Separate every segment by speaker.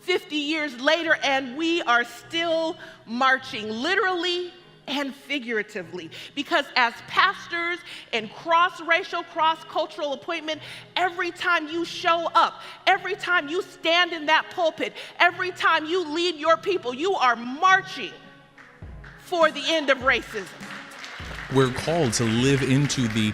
Speaker 1: 50 years later, and we are still marching, literally and figuratively. Because as pastors in cross-racial, cross-cultural appointment, every time you show up, every time you stand in that pulpit, every time you lead your people, you are marching for the end of racism.
Speaker 2: We're called to live into the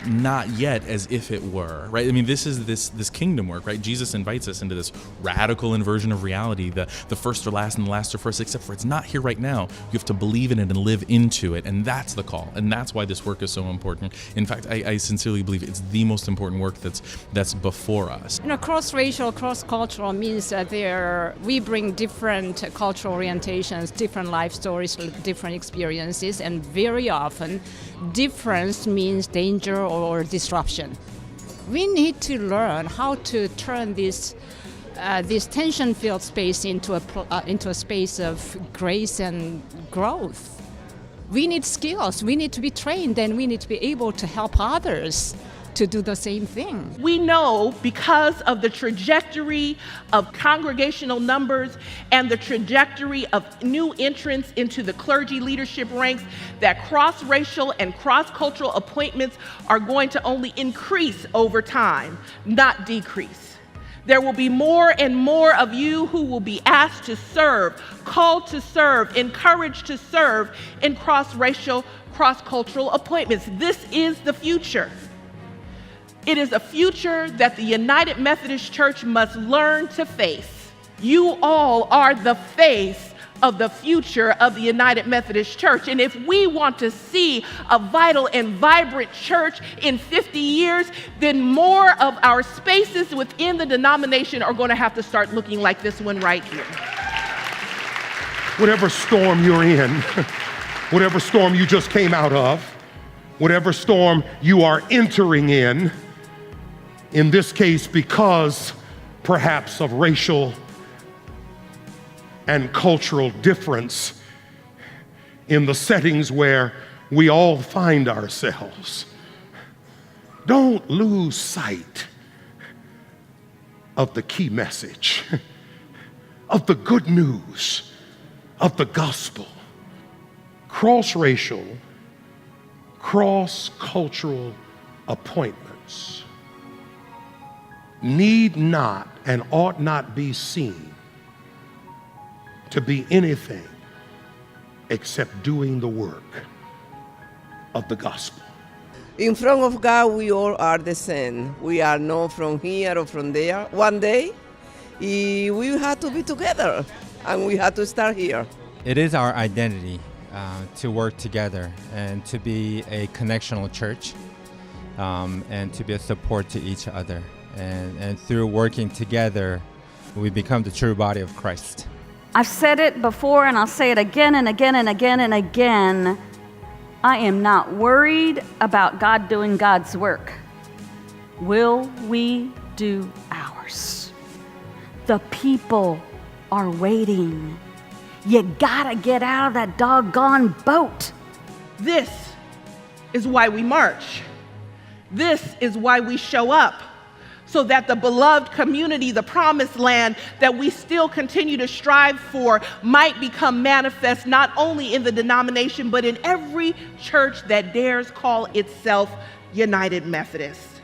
Speaker 2: not yet as if it were, right? I mean, this is this kingdom work, right? Jesus invites us into this radical inversion of reality. The first are last and the last are first, except for it's not here right now. You have to believe in it and live into it, and that's the call. And that's why this work is so important. In fact, I sincerely believe it's the most important work that's before us.
Speaker 3: Cross-racial, cross-cultural means that we bring different cultural orientations, different life stories, different experiences, and very often difference means danger or disruption. We need to learn how to turn this tension-filled space into a space of grace and growth. We need skills, we need to be trained, and we need to be able to help others to do the same thing.
Speaker 1: We know because of the trajectory of congregational numbers and the trajectory of new entrants into the clergy leadership ranks that cross-racial and cross-cultural appointments are going to only increase over time, not decrease. There will be more and more of you who will be asked to serve, called to serve, encouraged to serve in cross-racial, cross-cultural appointments. This is the future. It is a future that the United Methodist Church must learn to face. You all are the face of the future of the United Methodist Church. And if we want to see a vital and vibrant church in 50 years, then more of our spaces within the denomination are going to have to start looking like this one right here.
Speaker 4: Whatever storm you're in, whatever storm you just came out of, whatever storm you are entering in this case because perhaps of racial and cultural difference in the settings where we all find ourselves, don't lose sight of the key message, of the good news, of the gospel. Cross-racial, cross-cultural appointments need not and ought not be seen to be anything except doing the work of the gospel.
Speaker 5: In front of God, we all are the same. We are not from here or from there. One day, we have to be together, and we have to start here.
Speaker 6: It is our identity to work together and to be a connectional church and to be a support to each other. And through working together, we become the true body of Christ.
Speaker 7: I've said it before, and I'll say it again and again and again and again. I am not worried about God doing God's work. Will we do ours? The people are waiting. You gotta get out of that doggone boat.
Speaker 1: This is why we march. This is why we show up, so that the beloved community, the promised land that we still continue to strive for, might become manifest not only in the denomination, but in every church that dares call itself United Methodist.